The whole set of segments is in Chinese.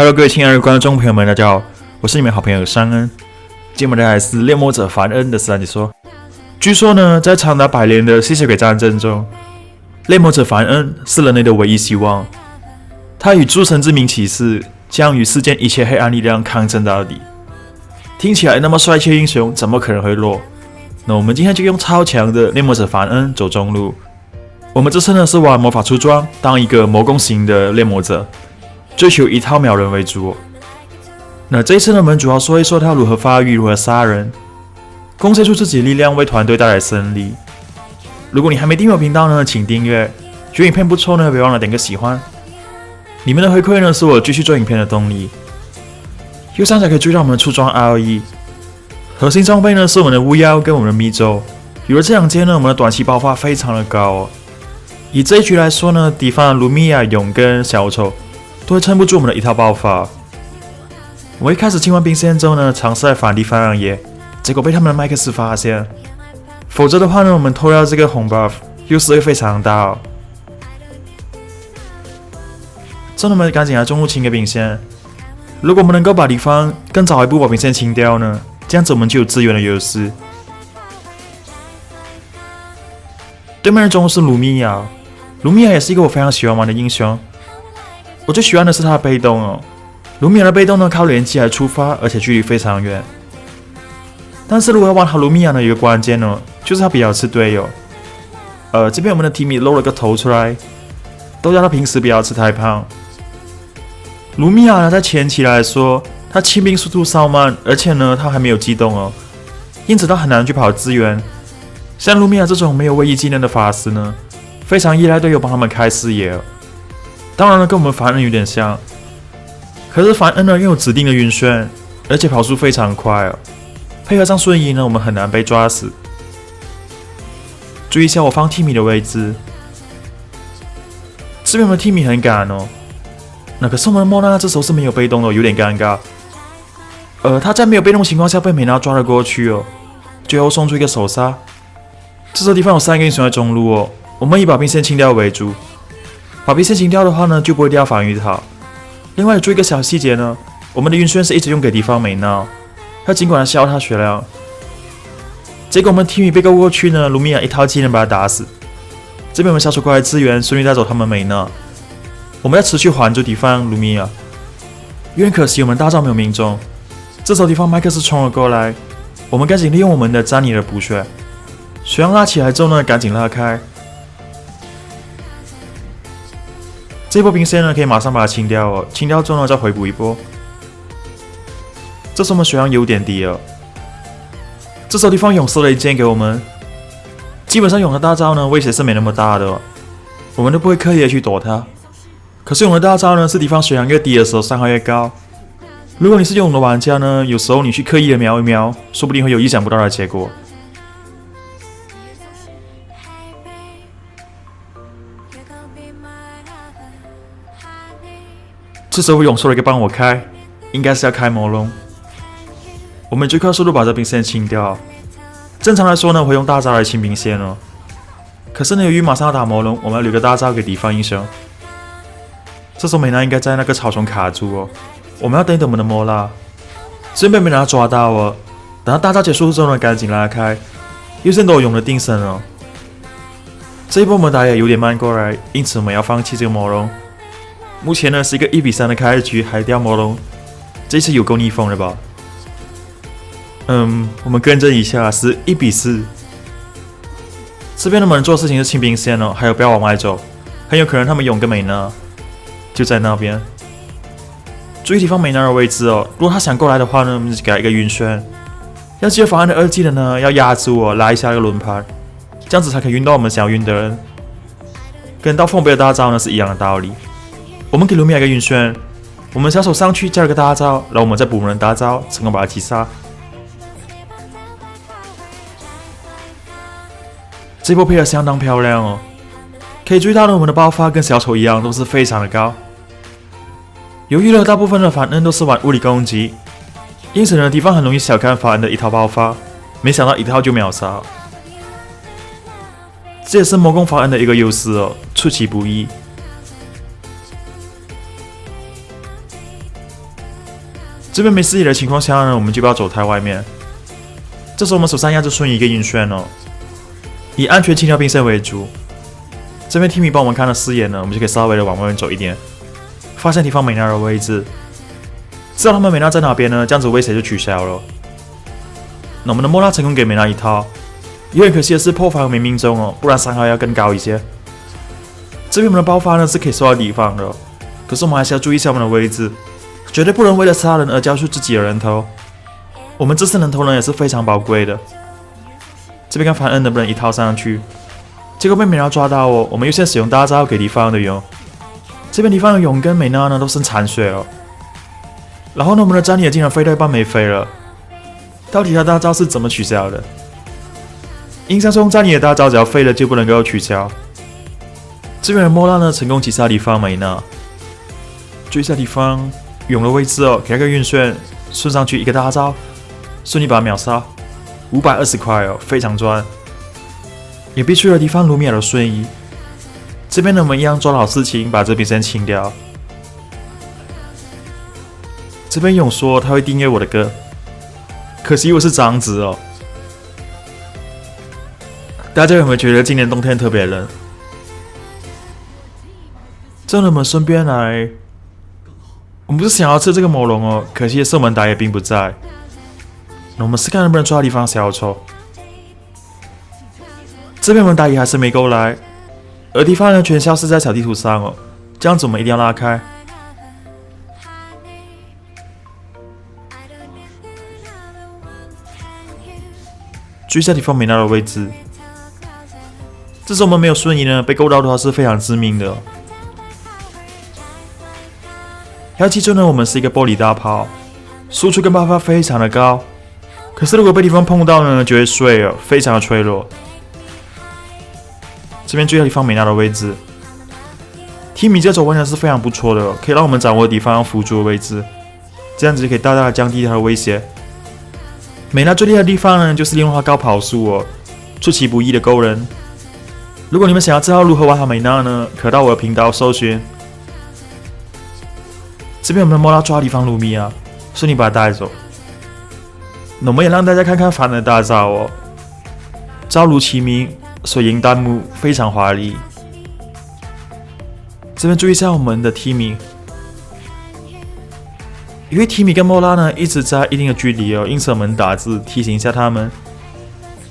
Hello， 各位亲爱的观众朋友们，大家好，我是你们好朋友尚恩。今天我们来自猎魔者凡恩的史解说。据说呢，在长达100年的吸血鬼战争中，猎魔者凡恩是人类的唯一希望。他以诸神之名起誓，将与世间一切黑暗力量抗争到底。听起来那么帅气的英雄，怎么可能会弱？那我们今天就用超强的猎魔者凡恩走中路。我们这次呢是玩魔法出装，当一个魔攻型的猎魔者。追求一套秒人为主。那这一次呢，我们主要说一说他如何发育、如何杀人，贡献出自己的力量，为团队带来胜利。如果你还没订阅频道呢，请订阅。觉得影片不错呢，别忘了点个喜欢。你们的回馈呢，是我继续做影片的动力。右上角可以注意到我们的出装 RE， 核心装备呢是我们的巫妖跟我们的密咒。有了这两件呢，我们的短期爆发非常的高哦。以这一局来说呢，敌方的卢米亚、勇跟小丑都会撑不住我们的一套爆发。我一开始清完兵线之后呢，尝试在反敌反野，结果被他们的麦克斯发现。否则的话呢，我们偷掉这个红 buff 优势会非常大哦。这我们赶紧来中路清个兵线。如果我们能够把敌方更早一步把兵线清掉呢，这样子我们就有资源的优势。对面的中路是卢米亚，卢米亚也是一个我非常喜欢玩的英雄。我最喜欢的是他的被动哦，卢米亚的被动呢靠连击来出发，而且距离非常远。但是如果要玩好卢米亚呢，有一个关键哦，就是他比较吃队友。这边我们的提米露了个头出来，都叫他平时不要吃太胖。卢米亚呢，在前期来说，他清兵速度稍慢，而且呢他还没有机动哦，因此他很难去跑资源。像卢米亚这种没有位移技能的法师呢，非常依赖队友帮他们开视野哦。当然了，跟我们凡恩有点像，可是凡恩呢拥有指定的晕眩，而且跑速非常快哦。配合上瞬移呢，我们很难被抓死。注意一下我放 Timmy 的位置，这边我们的 Timmy 很赶哦。那可是我们的莫娜这时候是没有被动的，有点尴尬。他在没有被动情况下被美娜抓了过去哦，最后送出一个手杀。这时候地方有3个英雄在中路哦，我们以把兵线清掉为主。把兵线清掉的话呢，就不会掉防御塔。另外注意一个小细节呢，我们的晕眩是一直用给敌方美娜，他尽管来消耗他血量。结果我们 Timmy 被勾过去呢，卢米亚一套技能把他打死。这边我们小丑过来支援，顺利带走他们美娜。我们要持续环住敌方卢米亚，有点可惜我们大招没有命中。这时候敌方麦克斯冲了过来，我们赶紧利用我们的詹妮的补血，血量拉起来之后呢，赶紧拉开。这波兵线呢，可以马上把它清掉哦，清掉之后呢，再回补一波。这时候我们血量有点低了。这时候敌方勇士了一剑给我们，基本上勇的大招呢，威胁是没那么大的哦，我们都不会刻意的去躲它。可是勇的大招呢，是敌方血量越低的时候伤害越高。如果你是勇的玩家呢，有时候你去刻意的瞄一瞄，说不定会有意想不到的结果。这时候勇说了一个帮我开，应该是要开魔龙。我们最快速度把这兵线清掉。正常来说呢，我会用大招来清兵线哦。可是呢，由于马上要打魔龙，我们要留个大招给敌方英雄。这时候美娜应该在那个草丛卡住哦，我们要等一等我们的莫拉。虽然被美娜抓到哦，等到大招结束之后呢，赶紧拉开。优先都有勇的定身哦。这一波我们打也有点慢过来，因此我们要放弃这个魔龙。目前呢是一个1比3的开局，还掉魔龙，这次有够逆风了吧？我们更正一下，是1比4。这边我们做事情是清兵线哦，还有不要往外走，很有可能他们勇跟美娜就在那边。注意敌方美娜的位置哦，如果他想过来的话呢，我们就给他一个晕眩。要记得法案的2技能呢，要压住哦，拉一下那个轮盘，这样子才可以晕到我们想要晕的人。跟到凤杯的大招呢是一样的道理。我们给卢米亚一个晕眩，我们小手上去加了个大招，然后我们再补我们的大招，成功把他击杀。这波配合相当漂亮哦，可以注意到呢，我们的爆发跟小丑一样，都是非常的高。由于呢大部分的凡恩都是玩物理攻击，因此呢敌方很容易小看凡恩的一套爆发，没想到一套就秒杀。这也是魔攻凡恩的一个优势哦，出其不意。这边没视野的情况下呢，我们就不要走太外面。这时候我们手上压着顺一个晕眩哦，以安全轻条兵线为主。这边 Timmy 帮我们看了视野呢，我们就可以稍微的往外面走一点，发现敌方美娜的位置，知道他们美娜在哪边呢？这样子威胁就取消了。那我们的莫拉成功给美娜一套，有点可惜的是破防没命中哦，不然伤害要更高一些。这边我们的爆发呢是可以受到敌方的，可是我们还是要注意一下我们的位置，绝对不能为了杀人而交出自己的人头。我们这次人头呢也是非常宝贵的。这边看凡恩能不能一套上去，结果被美娜抓到哦。我们优先使用大招给敌方的勇，这边敌方的勇跟美娜呢都剩残血哦。然后呢，我们的詹妮也竟然飞到一半没飞了，到底他大招是怎么取消的？印象中詹妮的大招只要飞了就不能够取消。这边的莫拉呢成功击杀敌方美娜，注意一下敌方勇的位置哦，给他个晕眩，顺上去一个大招，顺利把他秒杀，520块哦，非常赚。也逼出了敌方卢米尔的瞬移。这边呢我们一样做好事情，把这边先清掉。这边勇说他会订阅我的歌，可惜我是长子哦。大家有没有觉得今年冬天特别冷？这呢我们顺便来，我们不是想要吃这个魔龙哦，可惜的是我们打野并不在。那我们试看能不能抓到敌方小丑。这边我们打野还是没够来，而敌方呢全消失在小地图上哦，这样子我们一定要拉开。注意一下敌方美娜的位置，这时我们没有瞬移呢，被勾到的话是非常致命的。要记住呢，我们是一个玻璃大炮，输出跟爆发非常的高，可是如果被敌方碰到呢，就会碎了，非常的脆弱。这边注意到敌方美娜的位置 ，Timmy 这走位呢是非常不错的，可以让我们掌握敌方辅助的位置，这样子就可以大大的降低他的威胁。美娜最厉害的地方呢，就是利用她高跑速哦，出其不意的勾人。如果你们想要知道如何玩好美娜呢，可到我的频道搜寻。这边我们的莫拉抓敌方卢米啊，顺利把他带走。那我们也让大家看看凡的大招哦，招如其名，水银弹幕非常华丽。这边注意一下我们的 Timmy， 因为 Timmy 跟莫拉呢一直在一定的距离哦，因此我们打字提醒一下他们，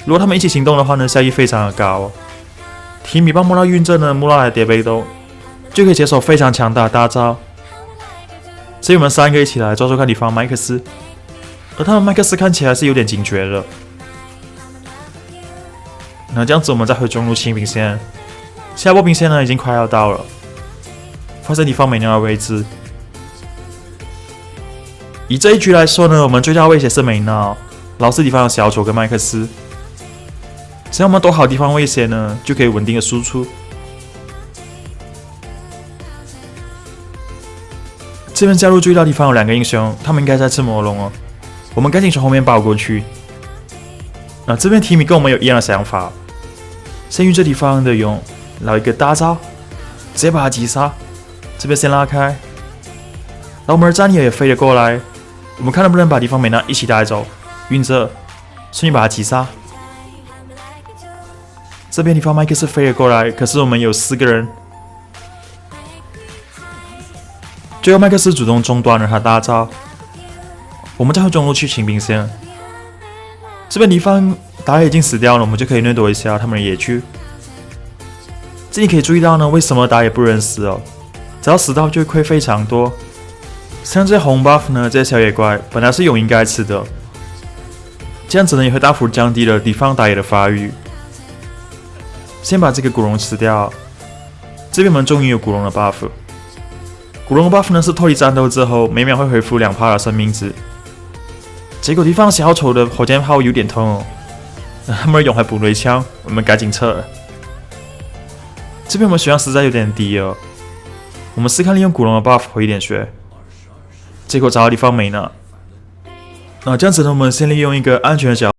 如果他们一起行动的话呢，效益非常的高哦。Timmy 帮莫拉晕阵呢，莫拉来叠被动，就可以解锁非常强大的大招。所以我们三个一起来抓住看敌方麦克斯，而他们麦克斯看起来是有点警觉的。那这样子我们再回中路清兵线，下波兵线呢已经快要到了，发现敌方美娜的位置。以这一局来说呢，我们最大的威胁是美娜，然后是敌方的小丑跟麦克斯。只要我们躲好敌方威胁呢，就可以稳定的输出。这边加入注意到敌方有2个英雄，他们应该在吃魔龙哦，我们赶紧从后面包过去。那这边 Timmy 跟我们有一样的想法，先用这地方的勇，然后一个大招，直接把他击杀。这边先拉开，然后我们的詹妮也飞了过来，我们看能不能把敌方美娜一起带走，晕着，顺利把他击杀。这边敌方麦克斯飞了过来，可是我们有4个人。最后麦克斯主动中断了他大招，我们再回中路去清兵线。这边敌方打野已经死掉了，我们就可以掠夺一下他们的野区。这里可以注意到呢，为什么打野不能死哦？只要死到就会亏非常多。像这些红 buff 呢，这些小野怪本来是勇应该吃的，这样子呢也会大幅降低了敌方打野的发育。先把这个古龙吃掉，这边我们终于有古龙的 buff。古龙的 buff 呢是脱离战斗之后，每秒会恢复2%的生命值。结果敌方小丑的火箭炮有点痛哦，他们的勇还补了一枪，我们赶紧撤了。这边我们血量实在有点低哦，我们试看利用古龙的 buff 回一点血，结果找到敌方没呢。那这样子呢，我们先利用一个安全的角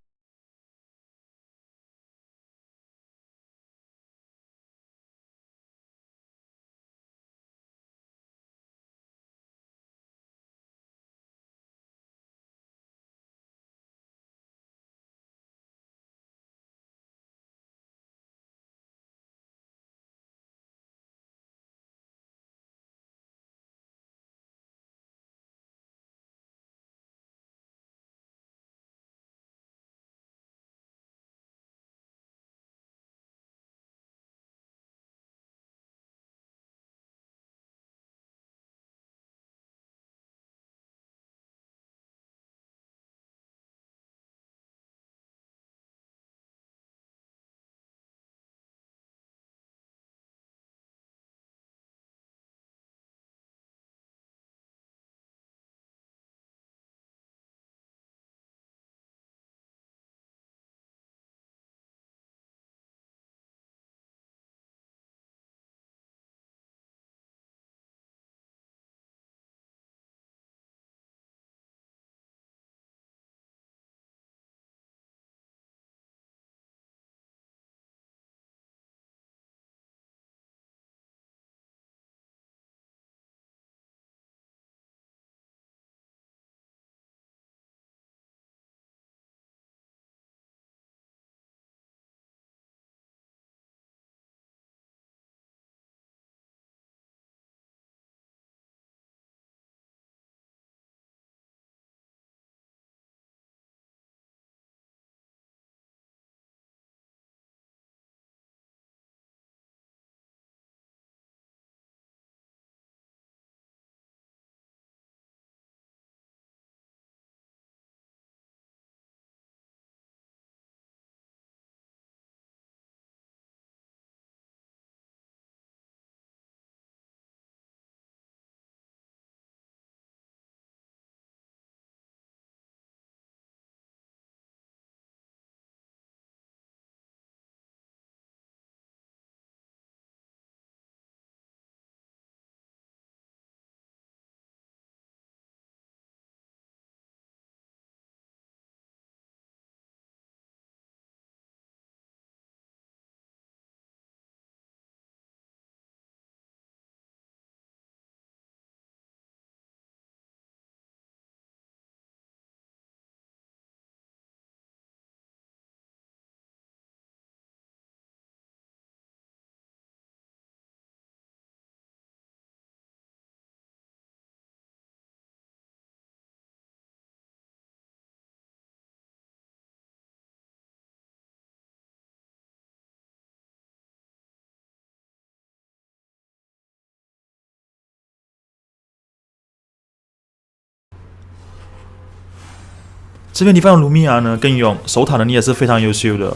这边地方卢米亚呢，更用守塔能力也是非常优秀的。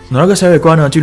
那个小野怪呢，就